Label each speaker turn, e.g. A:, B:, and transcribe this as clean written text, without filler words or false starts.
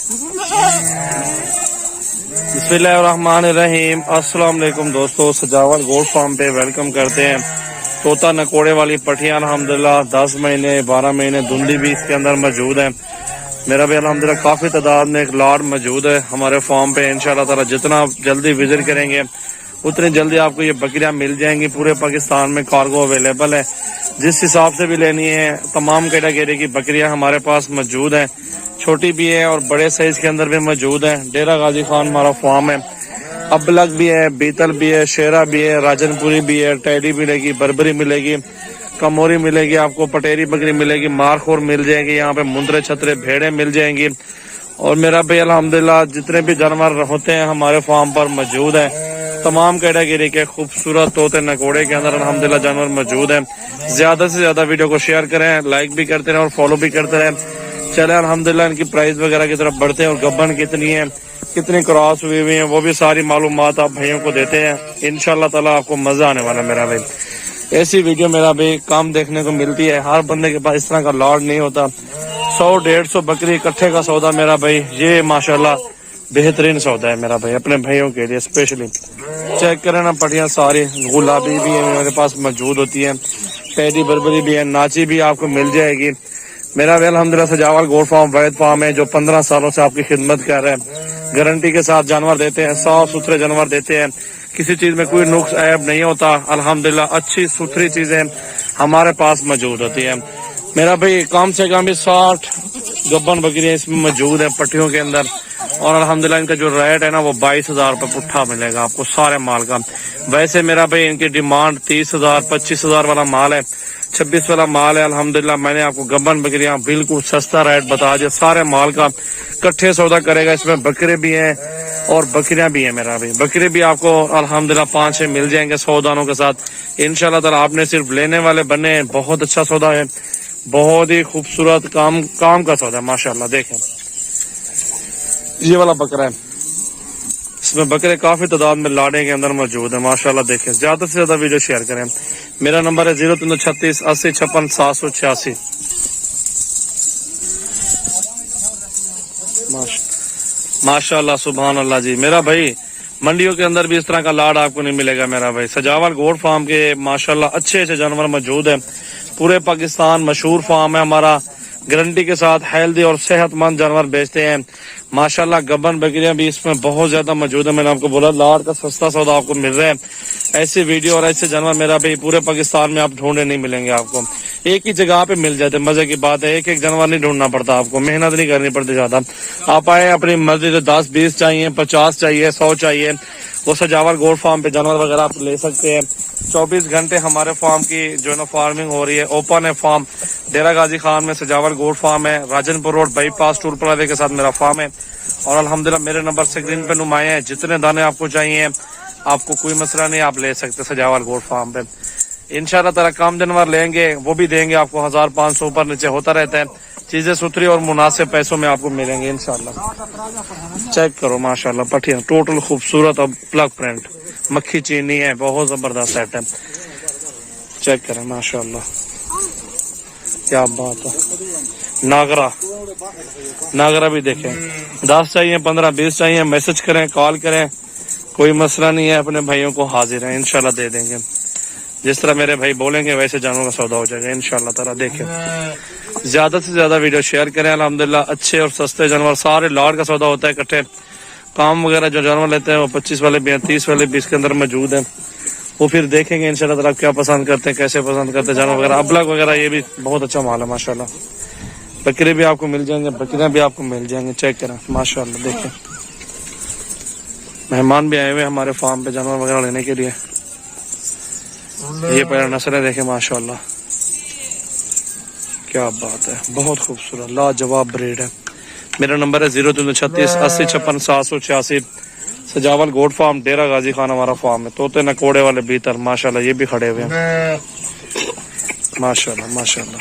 A: बिस्मिल्लाहिर्रहमानिर्रहीम। अस्सलाम वालेकुम दोस्तों, सजावल गोट फार्म पे वेलकम करते हैं। तोता नकोड़े वाली पठियां अल्हम्दुलिल्लाह 10 महीने 12 महीने धुंधली भी इसके अंदर मौजूद है। मेरा भी अल्हम्दुलिल्लाह काफ़ी तादाद में एक लाट मौजूद है हमारे फार्म पे। इंशाल्लाह ताला जितना जल्दी विजिट करेंगे उतनी जल्दी आपको ये बकरियां मिल जाएंगी। पूरे पाकिस्तान में कार्गो अवेलेबल है, जिस हिसाब से भी लेनी है तमाम कैटेगरी की बकरियां हमारे पास मौजूद हैं। छोटी भी है और बड़े साइज के अंदर भी मौजूद है। डेरा गाजी खान हमारा फार्म है। अबलग भी है, बीतल भी है, शेरा भी है, राजनपुरी भी है, टैडी मिलेगी, बर्बरी मिलेगी, कमोरी मिलेगी, आपको पटेरी बकरी मिलेगी, मारखोर मिल जाएगी, यहाँ पे मुंदरे छतरे भेड़े मिल जाएंगी। और मेरा भाई अल्हम्दुलिल्लाह जितने भी जानवर होते हैं हमारे फार्म पर मौजूद है। तमाम कैटेगरी के खूबसूरत तोते नकोड़े के अंदर अल्हम्दुलिल्लाह जानवर मौजूद है। ज्यादा से ज्यादा वीडियो को शेयर करें, लाइक भी करते रहें और फॉलो भी करते रहें। चले अल्हम्दुलिल्लाह इनकी प्राइस वगैरह की तरफ बढ़ते हैं और गब्बन कितनी है, कितनी क्रॉस हुई हुई है, वो भी सारी मालूमात आप भाइयों को देते हैं। इंशाल्लाह ताला आपको मजा आने वाला मेरा भाई। ऐसी वीडियो मेरा भाई काम देखने को मिलती है, हर बंदे के पास इस तरह का लॉट नहीं होता। 100-150 बकरी इकट्ठे का सौदा मेरा भाई, ये माशाल्लाह बेहतरीन सौदा है मेरा भाई, अपने भाइयों के लिए स्पेशली। चेक करें ना, पटियां सारी गुलाबी भी है मेरे पास मौजूद होती है, पैडी बर्बरी भी है, नाची भी आपको मिल जाएगी। मेरा भाई अल्हम्दुलिल्लाह सजावल गोट फार्म वैद फार्म है जो 15 सालों से आपकी खिदमत कर रहे हैं। गारंटी के साथ जानवर देते हैं, साफ सुथरे जानवर देते हैं, किसी चीज में कोई नुक्स ऐब नहीं होता। अल्हम्दुलिल्लाह अच्छी सुथरी चीजें हमारे पास मौजूद होती है। मेरा भाई कम से कम भी 60 गब्बन बकरियां इसमें मौजूद है पट्टियों के अंदर। और अल्हम्दुलिल्लाह इनका जो रेट है ना वो 22,000 रुपये पुट्ठा मिलेगा आपको सारे माल का। वैसे मेरा भाई इनकी डिमांड 30,000 25,000 वाला माल है, 26 वाला माल है। अल्हम्दुलिल्लाह मैंने आपको गब्बन बकरियां बिल्कुल सस्ता रेट बता दिया, सारे माल का इकट्ठे सौदा करेगा। इसमें बकरे भी हैं और बकरियां भी हैं मेरा भाई। बकरे भी आपको अल्हम्दुलिल्लाह 5-6 मिल जाएंगे 100 दानों के साथ इंशाल्लाह ताला। आपने सिर्फ लेने वाले बने, बहुत अच्छा सौदा है, बहुत ही खूबसूरत काम का सौदा है माशाल्लाह। देखें ये वाला बकरा है, इसमें बकरे काफी तादाद में लाड़े के अंदर मौजूद है माशाल्लाह। देखें ज्यादा से ज्यादा वीडियो शेयर करें। मेरा नंबर है 0336 80 56 786। माशाल्लाह सुभान अल्लाह जी। मेरा भाई मंडियों के अंदर भी इस तरह का लाड आपको नहीं मिलेगा मेरा भाई। सजावल गोट फार्म के माशाल्लाह अच्छे अच्छे जानवर मौजूद है। पूरे पाकिस्तान मशहूर फार्म है हमारा, गारंटी के साथ हेल्दी और सेहतमंद जानवर बेचते हैं माशाल्लाह। गब्बन बकरियां भी इसमें बहुत ज्यादा मौजूद है। मैंने आपको बोला लाड का सस्ता सौदा आपको मिल रहा है। ऐसी वीडियो और ऐसे जानवर मेरा भाई पूरे पाकिस्तान में आप ढूंढे नहीं मिलेंगे आपको, एक ही जगह पे मिल जाते। मजे की बात है, एक एक जानवर नहीं ढूंढना पड़ता आपको, मेहनत नहीं करनी पड़ती ज्यादा। आप आए अपनी मर्जी से 10-20 चाहिए, 50 चाहिए, 100 चाहिए, वो सजावल गोट फार्म पे जानवर वगैरह आप ले सकते हैं। 24 घंटे हमारे फार्म की जो है ना फार्मिंग हो रही है, ओपन है फार्म। डेरा गाजी खान में सजावल गोट फार्म है, Rajanpur road bypass toll plaza के साथ मेरा फार्म है। और अल्हम्दुलिल्लाह मेरे नंबर स्क्रीन पे नुमाए हैं, जितने दाने आपको चाहिए आपको कोई मसला नहीं, आप ले सकते सजावल गोट फार्म पे। इंशाल्लाह ताला कम जानवर लेंगे वो भी देंगे आपको, 1500 ऊपर नीचे होता रहता है। चीजें सुथरी और मुनासिब पैसों में आपको मिलेंगे इंशाल्लाह। चेक करो माशाल्लाह पठिया टोटल खूबसूरत और प्लग प्रिंट मक्खी चीनी है, बहुत जबरदस्त सेट है। चेक करें माशाल्लाह क्या बात है। नागरा भी देखें, 10 चाहिए, 15-20 चाहिए, मैसेज करें, कॉल करें, कोई मसला नहीं है। अपने भाइयों को हाजिर है इंशाल्लाह दे देंगे। जिस तरह मेरे भाई बोलेंगे वैसे जानवरों का सौदा हो जाएगा इंशाल्लाह ताला। देखें ज्यादा से ज्यादा वीडियो शेयर करें। अल्हम्दुलिल्लाह अच्छे और सस्ते जानवर सारे लॉट का सौदा होता है इकट्ठे। काम वगैरह जो जानवर लेते हैं वो 25 वाले भी हैं, 30 वाले भी इसके अंदर मौजूद है। वो फिर देखेंगे इंशाल्लाह ताला क्या पसंद करते हैं, कैसे पसंद करते हैं जानवर वगैरह। अबलग वगैरह ये भी बहुत अच्छा माल है माशाल्लाह। बकरे भी आपको मिल जाएंगे, बकरियां भी आपको मिल जाएंगे। चेक करें माशाल्लाह। देखें मेहमान भी आए हुए हमारे फार्म पे जानवर वगैरह लेने के लिए। ये पहला नस्ल है, देखें माशाल्लाह क्या बात है, बहुत खूबसूरत लाजवाब ब्रीड है। मेरा नंबर है 0336 80 56 786। सजावल गोट फार्म डेरा गाजी खान हमारा फार्म है। तोते नकोड़े वाले भीतर माशाल्लाह ये भी खड़े हुए हैं माशाल्लाह माशाल्लाह।